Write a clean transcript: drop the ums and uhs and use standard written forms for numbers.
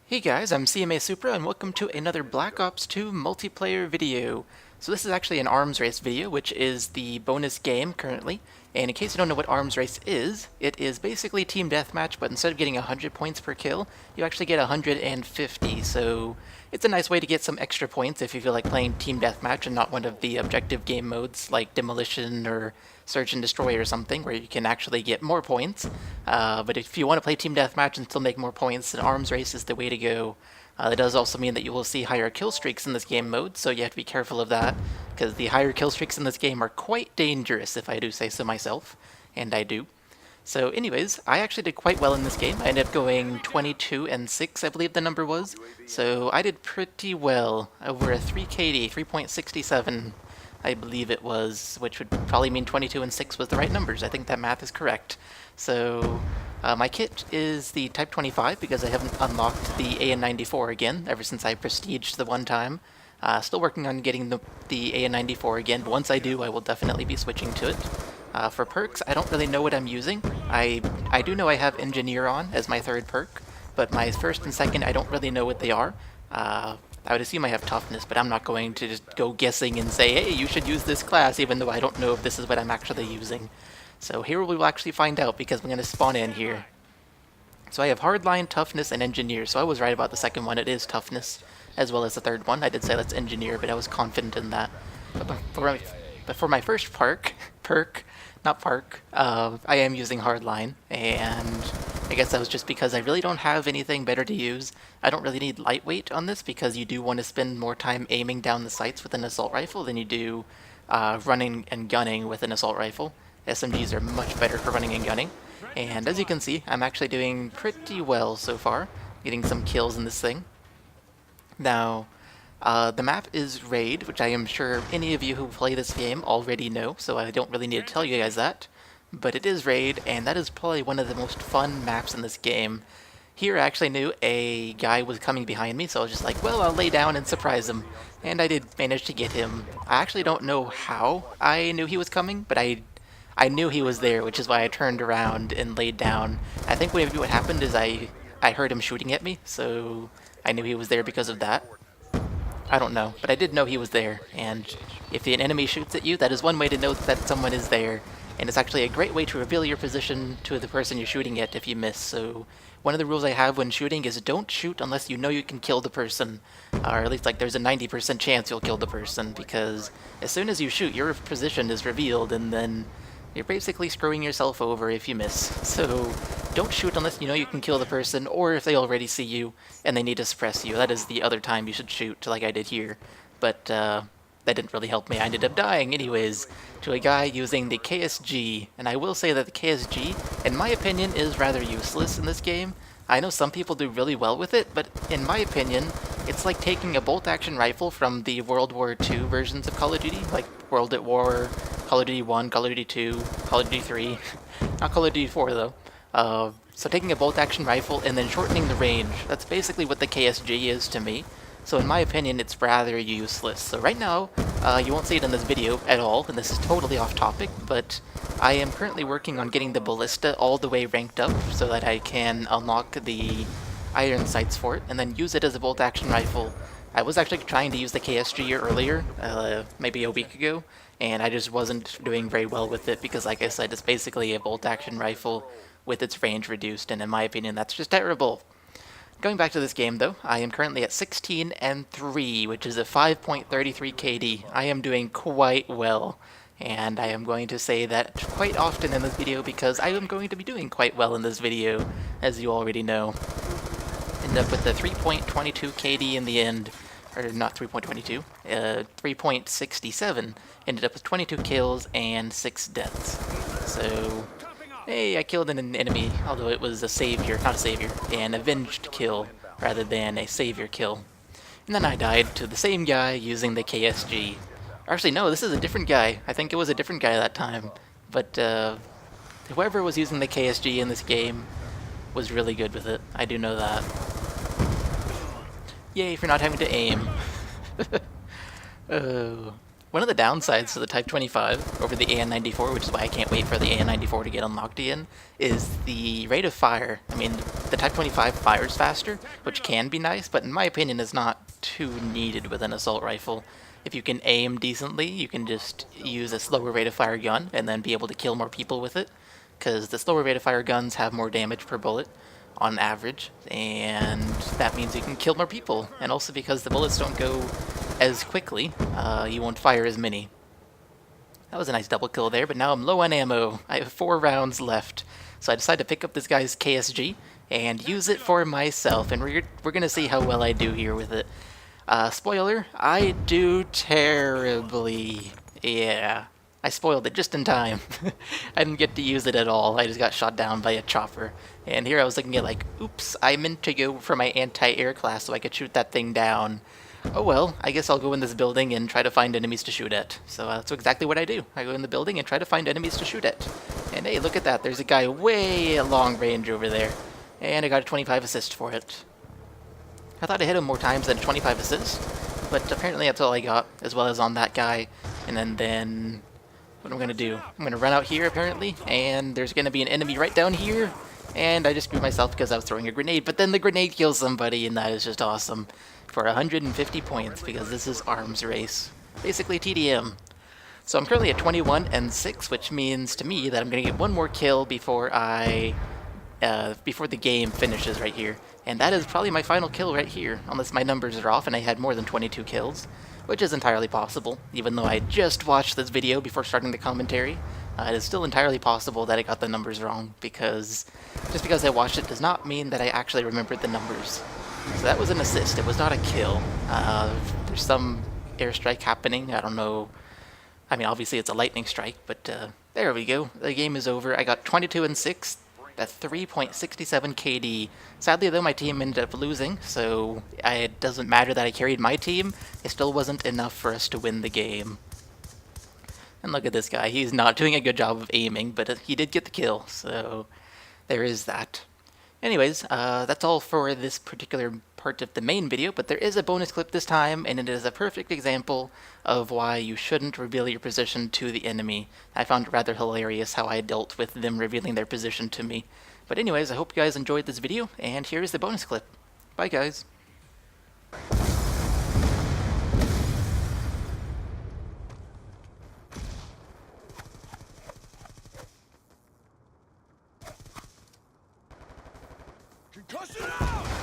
Hey guys, I'm cmasupra and welcome to another Black Ops 2 multiplayer video. So this is actually an arms race video, which is the bonus game currently. And in case you don't know what arms race is, it is basically team deathmatch, but instead of getting 100 points per kill, you actually get 150. So it's a nice way to get some extra points if you feel like playing team deathmatch and not one of the objective game modes like demolition or search and destroy or something, where you can actually get more points. But if you want to play team deathmatch and still make more points, then arms race is the way to go. That does also mean that you will see higher kill streaks in this game mode, so you have to be careful of that, because the higher kill streaks in this game are quite dangerous, if I do say so myself, and I do. So anyways, I actually did quite well in this game. I ended up going 22 and 6, I believe the number was. So I did pretty well, over a 3KD, 3.67. I believe it was, which would probably mean 22 and 6 was the right numbers. I think that math is correct. So my kit is the Type 25 because I haven't unlocked the AN94 again ever since I prestiged the one time. Still working on getting the AN94 again, but once I do, I will definitely be switching to it. For perks, I don't really know what I'm using. I do know I have Engineer on as my third perk, but my first and second, I don't really know what they are. I would assume I have toughness, but I'm not going to just go guessing and say, hey, you should use this class, even though I don't know if this is what I'm actually using. So here we will actually find out, because I'm going to spawn in here. So I have Hardline, Toughness, and Engineer, so I was right about the second one. It is Toughness, as well as the third one. I did say let's Engineer, but I was confident in that. But for my first perk, not park, I am using Hardline, and I guess that was just because I really don't have anything better to use. I don't really need lightweight on this because you do want to spend more time aiming down the sights with an assault rifle than you do running and gunning with an assault rifle. SMGs are much better for running and gunning. And as you can see, I'm actually doing pretty well so far, getting some kills in this thing. Now, the map is Raid, which I am sure any of you who play this game already know, so I don't really need to tell you guys that. But it is Raid, and that is probably one of the most fun maps in this game. Here I actually knew a guy was coming behind me, so I was just like, well, I'll lay down and surprise him. And I did manage to get him. I actually don't know how I knew he was coming, but I knew he was there, which is why I turned around and laid down. I think maybe what happened is I heard him shooting at me, so I knew he was there because of that. I don't know, but I did know he was there, and if an enemy shoots at you, that is one way to know that someone is there, and it's actually a great way to reveal your position to the person you're shooting at if you miss. So one of the rules I have when shooting is don't shoot unless you know you can kill the person, or at least like there's a 90% chance you'll kill the person, because as soon as you shoot, your position is revealed, and then you're basically screwing yourself over if you miss. So don't shoot unless you know you can kill the person, or if they already see you and they need to suppress you. That is the other time you should shoot, like I did here. But that didn't really help me. I ended up dying anyways to a guy using the KSG, and I will say that the KSG, in my opinion, is rather useless in this game. I know some people do really well with it, but in my opinion, it's like taking a bolt-action rifle from the World War II versions of Call of Duty, like World at War, Call of Duty 1, Call of Duty 2, Call of Duty 3, not Call of Duty 4 though. So taking a bolt-action rifle and then shortening the range, that's basically what the KSG is to me. So in my opinion, it's rather useless. So right now, you won't see it in this video at all, and this is totally off topic, but I am currently working on getting the ballista all the way ranked up so that I can unlock the iron sights for it, and then use it as a bolt-action rifle. I was actually trying to use the KSG earlier, maybe a week ago, and I just wasn't doing very well with it because, like I said, it's basically a bolt-action rifle with its range reduced, and in my opinion, that's just terrible. Going back to this game, though, I am currently at 16 and 3, which is a 5.33 KD. I am doing quite well, and I am going to say that quite often in this video because I am going to be doing quite well in this video, as you already know. End up with the 3.22 KD in the end, or not 3.22, 3.67. Ended up with 22 kills and 6 deaths. So, hey, I killed an enemy, although it was a savior, not a savior, an avenged kill rather than a savior kill. And then I died to the same guy using the KSG. Actually, no, this is a different guy. I think it was a different guy that time. But whoever was using the KSG in this game was really good with it. I do know that. Yay for not having to aim. Oh. One of the downsides to the Type 25 over the AN94, which is why I can't wait for the AN94 to get unlocked again, is the rate of fire. I mean, the Type 25 fires faster, which can be nice, but in my opinion is not too needed with an assault rifle. If you can aim decently, you can just use a slower rate of fire gun and then be able to kill more people with it, because the slower rate of fire guns have more damage per bullet on average, and that means you can kill more people. And also because the bullets don't go as quickly, you won't fire as many. That was a nice double kill there, but now I'm low on ammo. I have 4 rounds left, so I decided to pick up this guy's KSG and use it for myself, and we're gonna see how well I do here with it. Spoiler, I do terribly. Yeah, I spoiled it just in time. I didn't get to use it at all. I just got shot down by a chopper. And here I was looking at like, oops, I meant to go for my anti-air class so I could shoot that thing down. Oh well, I guess I'll go in this building and try to find enemies to shoot at. So that's exactly what I do. I go in the building and try to find enemies to shoot at. And hey, look at that. There's a guy way at long range over there. And I got a 25 assist for it. I thought I hit him more times than 25 assists, but apparently that's all I got, as well as on that guy. And then what I'm going to do, I'm going to run out here apparently, and there's going to be an enemy right down here, and I just screwed myself because I was throwing a grenade, but then the grenade kills somebody, and that is just awesome. For 150 points, because this is arms race. Basically TDM. So I'm currently at 21-6, which means to me that I'm going to get one more kill before before the game finishes right here. And that is probably my final kill right here, unless my numbers are off and I had more than 22 kills, which is entirely possible. Even though I just watched this video before starting the commentary, it is still entirely possible that I got the numbers wrong, because just because I watched it does not mean that I actually remembered the numbers. So that was an assist, it was not a kill. There's some airstrike happening, I don't know. I mean, obviously it's a lightning strike, but there we go. The game is over. I got 22-6. At 3.67 KD. Sadly, though, my team ended up losing, so it doesn't matter that I carried my team. It still wasn't enough for us to win the game. And look at this guy. He's not doing a good job of aiming, but he did get the kill, so there is that. Anyways, that's all for this particular part of the main video, but there is a bonus clip this time, and it is a perfect example of why you shouldn't reveal your position to the enemy. I found it rather hilarious how I dealt with them revealing their position to me. But anyways, I hope you guys enjoyed this video, and here's the bonus clip. Bye guys. Concussion out!